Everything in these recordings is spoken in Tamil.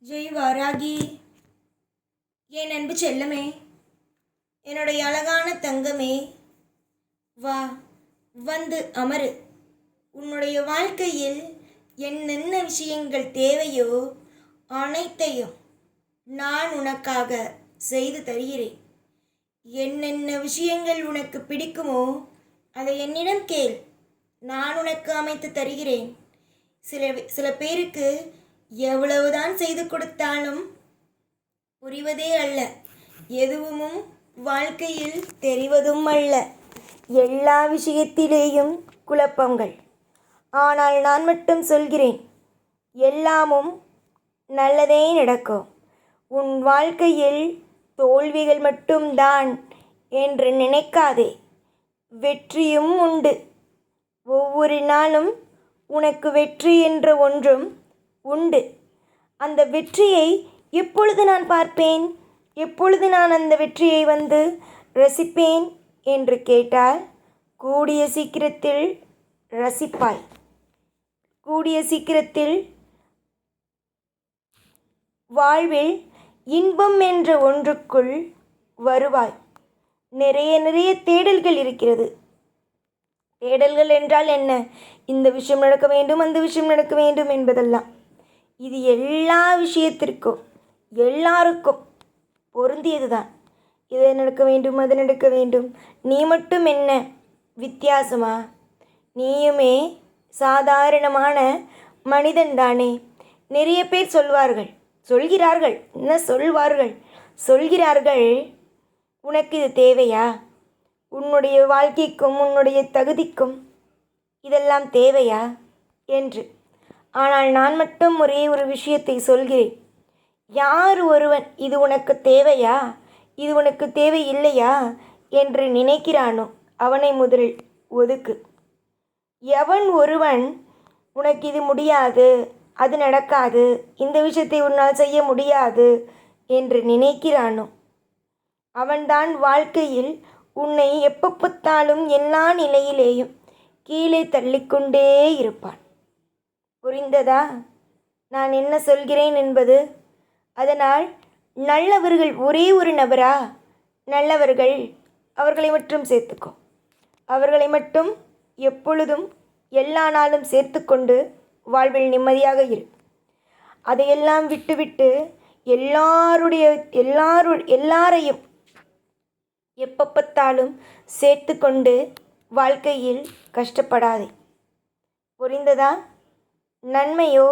ஜெய் வாராகி, என் அன்பு செல்லமே, என்னுடைய அழகான தங்கமே, வா வந்து அமரு. உன்னுடைய வாழ்க்கையில் என்னென்ன விஷயங்கள் தேவையோ அனைத்தையும் நான் உனக்காக செய்து தருகிறேன். என்னென்ன விஷயங்கள் உனக்கு பிடிக்குமோ அதை என்னிடம் கேள், நான் உனக்கு அமைத்து தருகிறேன். சில பேருக்கு எவ்வளவுதான் செய்து கொடுத்தாலும் புரிவதே அல்ல, எதுவும் வாழ்க்கையில் தெரிவதும் அல்ல. எல்லா விஷயத்திலேயும் குழப்பங்கள். ஆனால் நான் மட்டும் சொல்கிறேன், எல்லாமும் நல்லதே நடக்கும். உன் வாழ்க்கையில் தோல்விகள் மட்டும்தான் என்று நினைக்காதே, வெற்றியும் உண்டு. ஒவ்வொரு நாளும் உனக்கு வெற்றி என்ற ஒன்றும் உண்டு. அந்த வெற்றியை எப்பொழுது நான் பார்ப்பேன், எப்பொழுது நான் அந்த வெற்றியை வந்து ரசிப்பேன் என்று கேட்டால், கூடிய சீக்கிரத்தில் ரசிப்பாய். கூடிய சீக்கிரத்தில் வாழ்வில் இன்பம் என்ற ஒன்றுக்குள் வருவாய். நிறைய தேடல்கள் இருக்கிறது. தேடல்கள் என்றால் என்ன? இந்த விஷயம் நடக்க வேண்டும், அந்த விஷயம் நடக்க வேண்டும் என்பதெல்லாம். இது எல்லா விஷயத்திற்கும் எல்லாருக்கும் பொருந்தியதுதான். இதை நடக்க வேண்டும், அது நடக்க வேண்டும். நீ மட்டும் என்ன வித்தியாசமா? நீயுமே சாதாரணமான மனிதன் தானே. நிறைய பேர் சொல்கிறார்கள், உனக்கு இது தேவையா? உன்னுடைய வாழ்க்கைக்கும் உன்னுடைய தகுதிக்கும் இதெல்லாம் தேவையா என்று. ஆனால் நான் மட்டும் ஒரே ஒரு விஷயத்தை சொல்கிறேன். யார் ஒருவன் இது உனக்கு தேவையா, இது உனக்கு தேவையில்லையா என்று நினைக்கிறானோ அவனை முதலில் ஒதுக்கு. எவன் ஒருவன் உனக்கு இது முடியாது, அது நடக்காது, இந்த விஷயத்தை உன்னால் செய்ய முடியாது என்று நினைக்கிறானோ அவன்தான் வாழ்க்கையில் உன்னை எப்போ பார்த்தாலும் எல்லா நிலையிலேயும் கீழே தள்ளிக்கொண்டே இருப்பான். புரிந்ததா நான் என்ன சொல்கிறேன் என்பது? அதனால் நல்லவர்கள் ஒரே ஒரு நபரா? நல்லவர்கள், அவர்களை மட்டும் சேர்த்துக்கோ. அவர்களை மட்டும் எப்பொழுதும் எல்லா நாளும் சேர்த்து கொண்டு வாழ்வில் நிம்மதியாக இரு. அதையெல்லாம் விட்டுவிட்டு எல்லாரையும் எப்போ பார்த்தாலும் சேர்த்து கொண்டு வாழ்க்கையில் கஷ்டப்படாதே. புரிந்ததா? நன்மையோ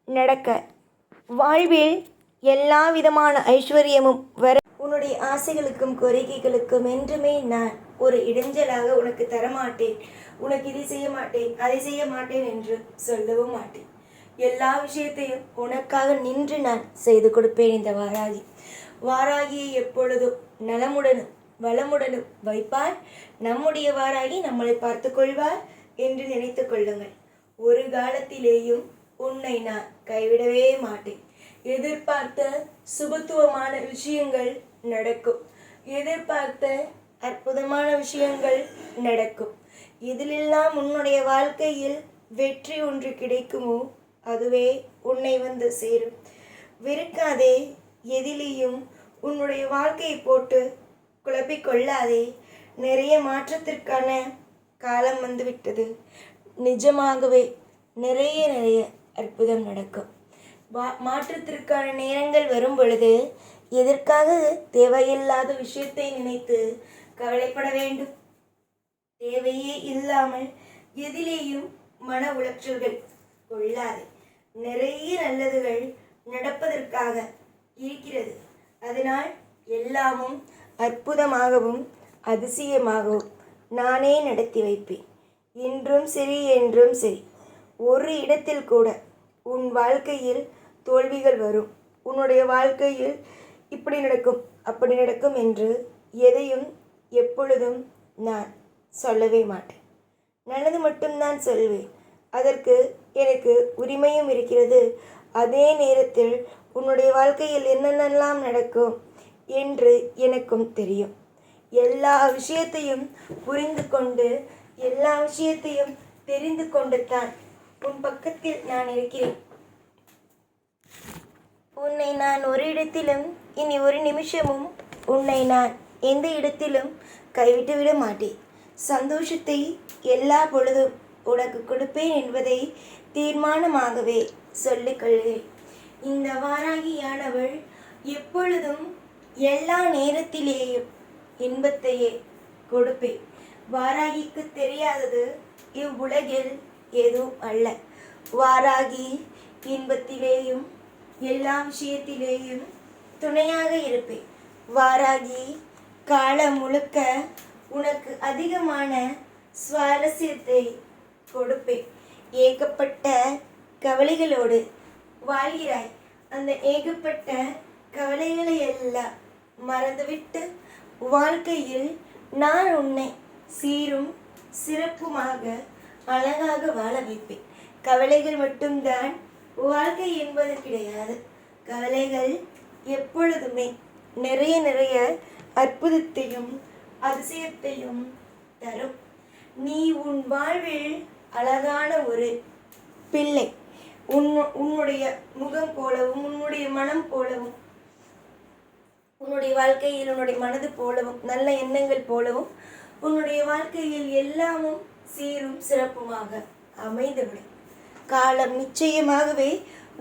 நடக்க, வாழ்வில் எல்லா விதமான ஐஸ்வர்யமும் வர, உன்னுடைய ஆசைகளுக்கும் கோரிக்கைகளுக்கும் என்றுமே நான் ஒரு இடைஞ்சலாக உனக்கு தரமாட்டேன். உனக்கு இதை செய்ய மாட்டேன், அதை செய்ய மாட்டேன் என்று சொல்லவும் மாட்டேன். எல்லா விஷயத்தையும் உனக்காக நின்று நான் செய்து கொடுப்பேன். இந்த வாராகியை எப்பொழுதும் நலமுடனும் வளமுடனும் வைப்பார். நம்முடைய வாராகி நம்மளை பார்த்து கொள்வார் என்று நினைத்து கொள்ளுங்கள். ஒரு காலத்திலேயும் உன்னை நான் கைவிடவே மாட்டேன். எதிர்பார்த்த சுபத்துவமான விஷயங்கள் நடக்கும். எதிர்பார்த்த அற்புதமான விஷயங்கள் நடக்கும். இதிலெல்லாம் உன்னுடைய வாழ்க்கையில் வெற்றி ஒன்று கிடைக்குமோ அதுவே உன்னை வந்து சேரும். வெறுக்காதே. எதிலேயும் உன்னுடைய வாழ்க்கையை போட்டு குழப்பிக்கொள்ளாதே. நிறைய மாற்றத்திற்கான காலம் வந்துவிட்டது. நிஜமாகவே நிறைய அற்புதம் நடக்கும். மாற்றத்திற்கான நேரங்கள் வரும் பொழுது எதற்காக தேவையில்லாத விஷயத்தை நினைத்து கவலைப்பட வேண்டும்? தேவையே இல்லாமல் எதிலேயும் மன உளைச்சல்கள் கொள்ளாதே. நிறைய நல்லதுகள் நடப்பதற்காக இருக்கிறது. அதனால் எல்லாமும் அற்புதமாகவும் அதிசயமாகவும் நானே நடத்தி வைப்பேன். இன்றும் சரி, என்றும் சரி. ஒரு இடத்தில் கூட உன் வாழ்க்கையில் தோல்விகள் வரும், உன்னுடைய வாழ்க்கையில் இப்படி நடக்கும் அப்படி நடக்கும் என்று எதையும் எப்பொழுதும் நான் சொல்லவே மாட்டேன். நல்லது மட்டும்தான் சொல்வேன். அதற்கு எனக்கு உரிமையும் இருக்கிறது. அதே நேரத்தில் உன்னுடைய வாழ்க்கையில் என்னென்னலாம் நடக்கும் என்று எனக்கும் தெரியும். எல்லா விஷயத்தையும் புரிந்து கொண்டு, எல்லா விஷயத்தையும் தெரிந்து கொண்டு தான் உன் பக்கத்தில் நான் இருக்கிறேன். உன்னை நான் ஒரு இடத்திலும் இனி ஒரு நிமிஷமும் உன்னை நான் எந்த இடத்திலும் கைவிட்டு விட மாட்டேன். சந்தோஷத்தை எல்லா பொழுதும் உனக்கு கொடுப்பேன் என்பதை தீர்மானமாகவே சொல்லிக்கொள்கிறேன். இந்த வாராகியானவள் எப்பொழுதும் எல்லா நேரத்திலேயும் இன்பத்தையே கொடுப்பேன். வாராகிக்கு தெரியாதது இவ்வுலகில் எதுவும் அல்ல. வாராகி இன்பத்திலேயும் எல்லா விஷயத்திலேயும் துணையாக இருப்பேன். வாராகி காலம் முழுக்க உனக்கு அதிகமான சுவாரஸ்யத்தை கொடுப்பேன். ஏகப்பட்ட கவலைகளோடு வாழ்கிறாய். அந்த ஏகப்பட்ட கவலைகளை எல்லாம் மறந்துவிட்டு வாழ்க்கையில் நான் உன்னை சீரும் சிறப்புமாக அழகாக வாழ வைப்பேன். கவலைகள் மட்டும்தான் வாழ்க்கை என்பது கிடையாது. கவலைகள் எப்பொழுதுமே நிறைய நிறைய அற்புதத்தையும் அதிசயத்தையும் தரும். நீ உன் வாழ்வில் அழகான ஒரு பிள்ளை. உன்னுடைய முகம் போலவும் உன்னுடைய மனம் போலவும் உன்னுடைய வாழ்க்கையில் உன்னுடைய மனது போலவும் நல்ல எண்ணங்கள் போலவும் உன்னுடைய வாழ்க்கையில் எல்லாமும் சீரும் சிறப்புமாக அமைந்துவிடும். காலம் நிச்சயமாகவே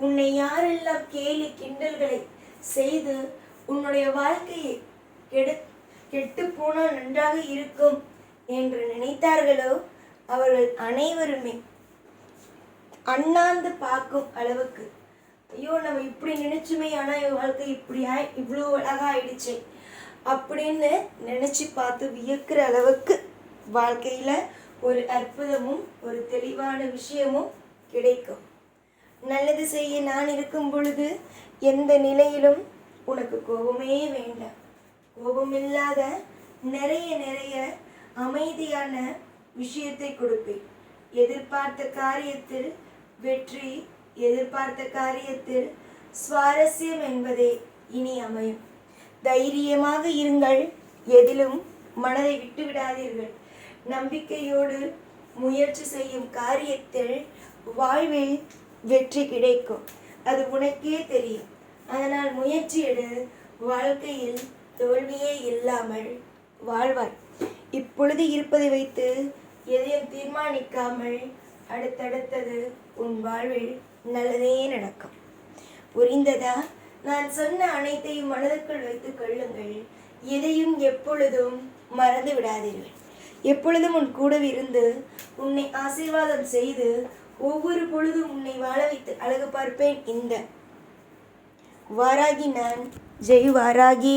உன்னை யாரெல்லாம் கேலி கிண்டல்களை செய்து உன்னுடைய வாழ்க்கையை கெட்டு போனால் நன்றாக இருக்கும் என்று நினைத்தார்களோ அவர்கள் அனைவருமே அண்ணாந்து பார்க்கும் அளவுக்கு, ஐயோ நம்ம இப்படி நினைச்சுமே, ஆனால் என் வாழ்க்கை இப்படி இவ்வளோ அழகாயிடுச்சு அப்படின்னு நினச்சி பார்த்து வியக்கிற அளவுக்கு வாழ்க்கையில் ஒரு அற்புதமும் ஒரு தெளிவான விஷயமும் கிடைக்கும். நல்லது செய்ய நான் இருக்கும் பொழுது எந்த நிலையிலும் உனக்கு கோபமே வேண்டாம். கோபமில்லாத நிறைய நிறைய அமைதியான விஷயத்தை கொடுப்பேன். எதிர்பார்த்த காரியத்தில் வெற்றி, எதிர்பார்த்த காரியத்தில் சுவாரஸ்யம் என்பதே இனி அமையும். தைரியமாக இருங்கள். எதிலும் மனதை விட்டு விடாதீர்கள். நம்பிக்கையோடு முயற்சி செய்யும் காரியத்தில் வாழ்வில் வெற்றி கிடைக்கும். அது உனக்கே தெரியும். அதனால் முயற்சி எடு. வாழ்க்கையில் தோல்வியே இல்லாமல் வாழ்வாய். இப்பொழுது இருப்பதை வைத்து எதையும் தீர்மானிக்காமல் அடுத்தடுத்தது உன் வாழ்வில் நல்லதே நடக்கும். புரிந்ததா? நான் சொன்ன அனைத்தையும் மனதுக்குள் வைத்துக் கொள்ளுங்கள். எதையும் எப்பொழுதும் மறந்து விடாதீர்கள். எப்பொழுதும் உன் கூடவிருந்து உன்னை ஆசீர்வாதம் செய்து ஒவ்வொரு பொழுதும் உன்னை வாழ வைத்து அழகு பார்ப்பேன் இந்த வாராகி. நான் ஜெய் வாராகி.